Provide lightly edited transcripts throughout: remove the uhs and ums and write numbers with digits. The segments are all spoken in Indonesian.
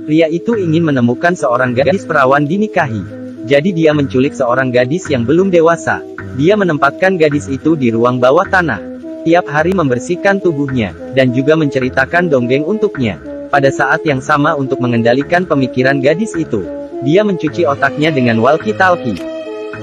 Pria itu ingin menemukan seorang gadis perawan dinikahi. Jadi dia menculik seorang gadis yang belum dewasa. Dia menempatkan gadis itu di ruang bawah tanah. Tiap hari membersihkan tubuhnya, dan juga menceritakan dongeng untuknya. Pada saat yang sama untuk mengendalikan pemikiran gadis itu, dia mencuci otaknya dengan walkie-talkie.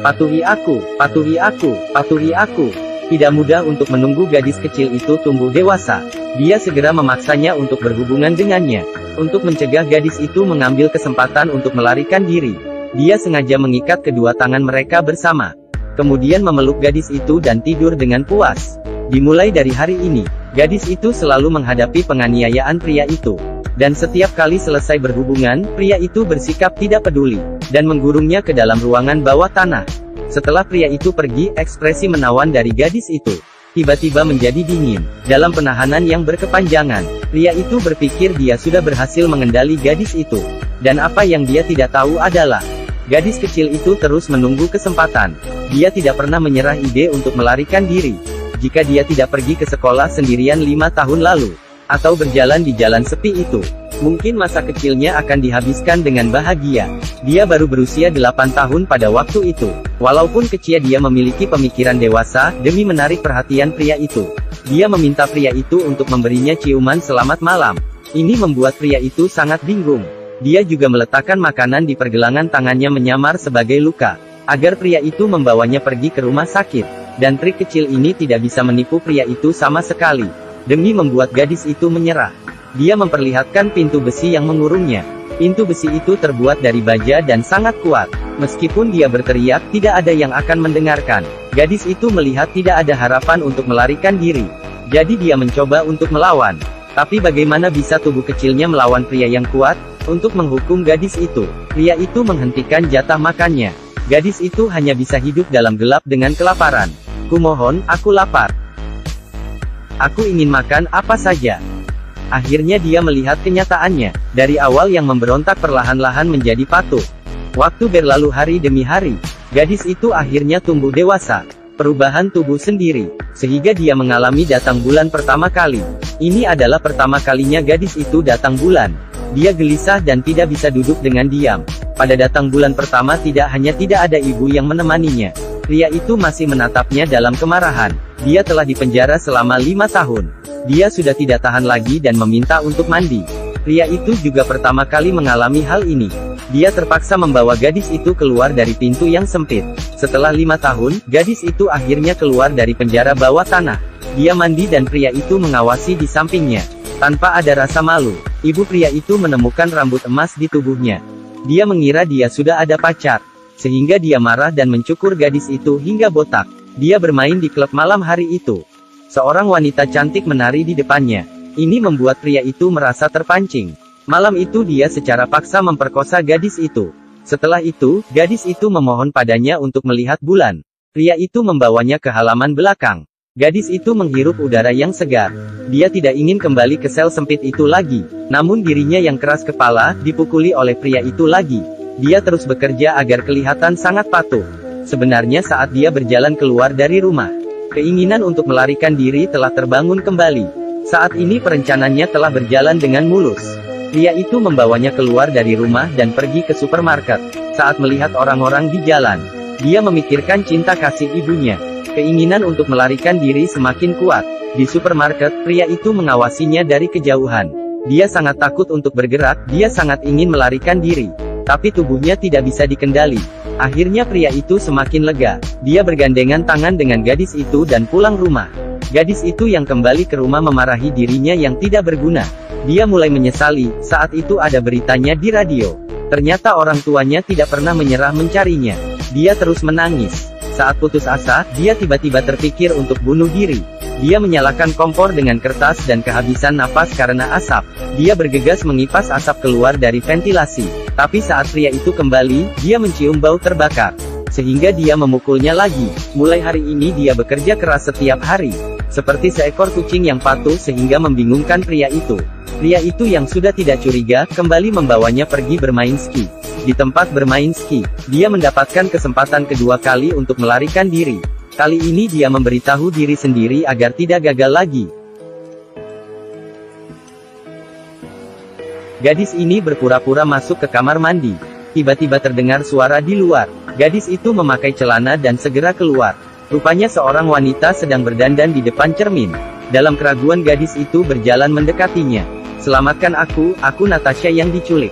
Patuhi aku, patuhi aku, patuhi aku. Tidak mudah untuk menunggu gadis kecil itu tumbuh dewasa. Dia segera memaksanya untuk berhubungan dengannya. Untuk mencegah gadis itu mengambil kesempatan untuk melarikan diri, dia sengaja mengikat kedua tangan mereka bersama. Kemudian memeluk gadis itu dan tidur dengan puas. Dimulai dari hari ini, gadis itu selalu menghadapi penganiayaan pria itu. Dan setiap kli selesai berhubungan, pria itu bersikap tidak peduli, dan menggurungnya ke dalam ruangan bawah tanah. Setelah pria itu pergi, ekspresi menawan dari gadis itu tiba-tiba menjadi dingin. Dalam penahanan yang berkepanjangan, pria itu berpikir dia sudah berhasil mengendali gadis itu. Dan apa yang dia tidak tahu adalah, gadis kecil itu terus menunggu kesempatan. Dia tidak pernah menyerah ide untuk melarikan diri. Jika dia tidak pergi ke sekolah sendirian 5 tahun lalu, atau berjalan di jalan sepi itu, mungkin masa kecilnya akan dihabiskan dengan bahagia. Dia baru berusia 8 tahun pada waktu itu. Walaupun kecil, dia memiliki pemikiran dewasa. Demi menarik perhatian pria itu, dia meminta pria itu untuk memberinya ciuman selamat malam. Ini membuat pria itu sangat bingung. Dia juga meletakkan makanan di pergelangan tangannya menyamar sebagai luka, agar pria itu membawanya pergi ke rumah sakit. Dan trik kecil ini tidak bisa menipu pria itu sama sekali. Demi membuat gadis itu menyerah, dia memperlihatkan pintu besi yang mengurungnya. Pintu besi itu terbuat dari baja dan sangat kuat. Meskipun dia berteriak, tidak ada yang akan mendengarkan. Gadis itu melihat tidak ada harapan untuk melarikan diri. Jadi dia mencoba untuk melawan. Tapi bagaimana bisa tubuh kecilnya melawan pria yang kuat? Untuk menghukum gadis itu, pria itu menghentikan jatah makannya. Gadis itu hanya bisa hidup dalam gelap dengan kelaparan. Kumohon, aku lapar. Aku ingin makan apa saja. Akhirnya dia melihat kenyataannya. Dari awal yang memberontak perlahan-lahan menjadi patuh. Waktu berlalu hari demi hari. Gadis itu akhirnya tumbuh dewasa. Perubahan tubuh sendiri. Sehingga dia mengalami datang bulan pertama kali. Ini adalah pertama kalinya gadis itu datang bulan. Dia gelisah dan tidak bisa duduk dengan diam. Pada datang bulan pertama tidak ada ibu yang menemaninya. Pria itu masih menatapnya dalam kemarahan. Dia telah dipenjara selama 5 tahun. Dia sudah tidak tahan lagi dan meminta untuk mandi. Pria itu juga pertama kali mengalami hal ini. Dia terpaksa membawa gadis itu keluar dari pintu yang sempit. Setelah 5 tahun, gadis itu akhirnya keluar dari penjara bawah tanah. Dia mandi dan pria itu mengawasi di sampingnya. Tanpa ada rasa malu, ibu pria itu menemukan rambut emas di tubuhnya. Dia mengira dia sudah ada pacar. Sehingga dia marah dan mencukur gadis itu hingga botak. Dia bermain di klub malam hari itu. Seorang wanita cantik menari di depannya. Ini membuat pria itu merasa terpancing. Malam itu dia secara paksa memperkosa gadis itu. Setelah itu, gadis itu memohon padanya untuk melihat bulan. Pria itu membawanya ke halaman belakang. Gadis itu menghirup udara yang segar. Dia tidak ingin kembali ke sel sempit itu lagi. Namun dirinya yang keras kepala, dipukuli oleh pria itu lagi. Dia terus bekerja agar kelihatan sangat patuh. Sebenarnya saat dia berjalan keluar dari rumah, keinginan untuk melarikan diri telah terbangun kembali. Saat ini perencanaannya telah berjalan dengan mulus. Pria itu membawanya keluar dari rumah dan pergi ke supermarket. Saat melihat orang-orang di jalan, dia memikirkan cinta kasih ibunya. Keinginan untuk melarikan diri semakin kuat. Di supermarket, pria itu mengawasinya dari kejauhan. Dia sangat takut untuk bergerak, dia sangat ingin melarikan diri. Tapi tubuhnya tidak bisa dikendali. Akhirnya pria itu semakin lega. Dia bergandengan tangan dengan gadis itu dan pulang rumah. Gadis itu yang kembali ke rumah memarahi dirinya yang tidak berguna. Dia mulai menyesali. Saat itu ada beritanya di radio. Ternyata orang tuanya tidak pernah menyerah mencarinya. Dia terus menangis. Saat putus asa, dia tiba-tiba terpikir untuk bunuh diri. Dia menyalakan kompor dengan kertas dan kehabisan napas karena asap. Dia bergegas mengipas asap keluar dari ventilasi. Tapi saat pria itu kembali, dia mencium bau terbakar. Sehingga dia memukulnya lagi. Mulai hari ini dia bekerja keras setiap hari. Seperti seekor kucing yang patuh sehingga membingungkan pria itu. Pria itu yang sudah tidak curiga, kembali membawanya pergi bermain ski. Di tempat bermain ski, dia mendapatkan kesempatan kedua kali untuk melarikan diri. Kali ini dia memberitahu diri sendiri agar tidak gagal lagi. Gadis ini berpura-pura masuk ke kamar mandi. Tiba-tiba terdengar suara di luar. Gadis itu memakai celana dan segera keluar. Rupanya seorang wanita sedang berdandan di depan cermin. Dalam keraguan gadis itu berjalan mendekatinya. "Selamatkan aku Natasha yang diculik."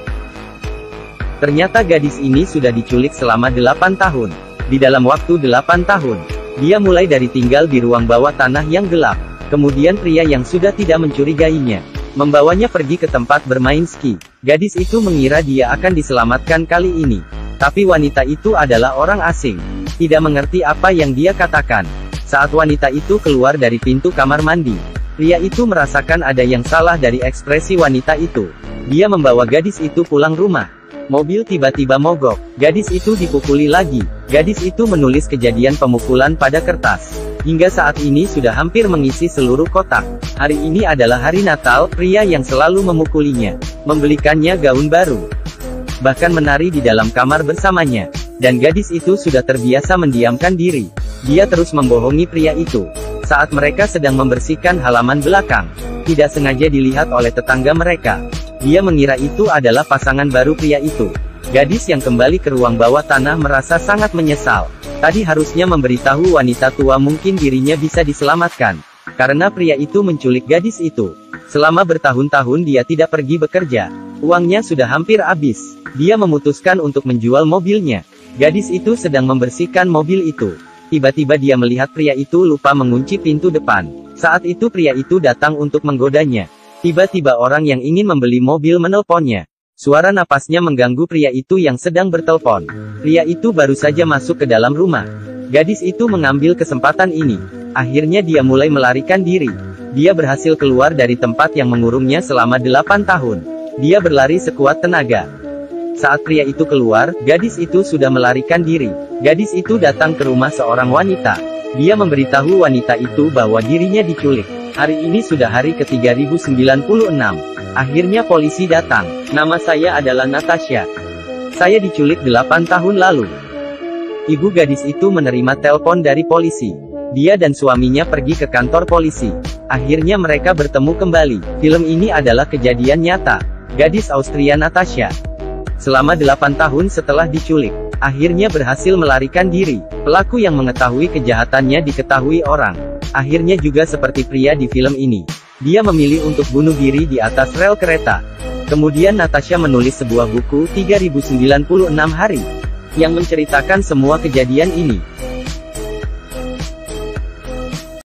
Ternyata gadis ini sudah diculik selama 8 tahun. Di dalam waktu 8 tahun, dia mulai dari tinggal di ruang bawah tanah yang gelap. Kemudian pria yang sudah tidak mencurigainya membawanya pergi ke tempat bermain ski. Gadis itu mengira dia akan diselamatkan kali ini. Tapi wanita itu adalah orang asing. Tidak mengerti apa yang dia katakan. Saat wanita itu keluar dari pintu kamar mandi, pria itu merasakan ada yang salah dari ekspresi wanita itu. Dia membawa gadis itu pulang rumah. Mobil tiba-tiba mogok. Gadis itu dipukuli lagi. Gadis itu menulis kejadian pemukulan pada kertas. Hingga saat ini sudah hampir mengisi seluruh kotak. Hari ini adalah hari Natal. Pria yang selalu memukulinya membelikannya gaun baru, bahkan menari di dalam kamar bersamanya. Dan gadis itu sudah terbiasa mendiamkan diri. Dia terus membohongi pria itu. Saat mereka sedang membersihkan halaman belakang, tidak sengaja dilihat oleh tetangga mereka. Dia mengira itu adalah pasangan baru pria itu. Gadis yang kembali ke ruang bawah tanah merasa sangat menyesal. Tadi harusnya memberitahu wanita tua, mungkin dirinya bisa diselamatkan. Karena pria itu menculik gadis itu. Selama bertahun-tahun dia tidak pergi bekerja. Uangnya sudah hampir habis. Dia memutuskan untuk menjual mobilnya. Gadis itu sedang membersihkan mobil itu. Tiba-tiba dia melihat pria itu lupa mengunci pintu depan. Saat itu pria itu datang untuk menggodanya. Tiba-tiba orang yang ingin membeli mobil menelponnya. Suara napasnya mengganggu pria itu yang sedang bertelepon. Pria itu baru saja masuk ke dalam rumah. Gadis itu mengambil kesempatan ini. Akhirnya dia mulai melarikan diri. Dia berhasil keluar dari tempat yang mengurungnya selama 8 tahun. Dia berlari sekuat tenaga. Saat pria itu keluar, gadis itu sudah melarikan diri. Gadis itu datang ke rumah seorang wanita. Dia memberitahu wanita itu bahwa dirinya diculik. Hari ini sudah hari ke-3096. Akhirnya polisi datang. "Nama saya adalah Natasha. Saya diculik 8 tahun lalu." Ibu gadis itu menerima telepon dari polisi. Dia dan suaminya pergi ke kantor polisi. Akhirnya mereka bertemu kembali. Film ini adalah kejadian nyata. Gadis Austria Natasha, selama 8 tahun setelah diculik, akhirnya berhasil melarikan diri. Pelaku yang mengetahui kejahatannya diketahui orang. Akhirnya juga seperti pria di film ini. Dia memilih untuk bunuh diri di atas rel kereta. Kemudian Natasha menulis sebuah buku 3096 hari, yang menceritakan semua kejadian ini.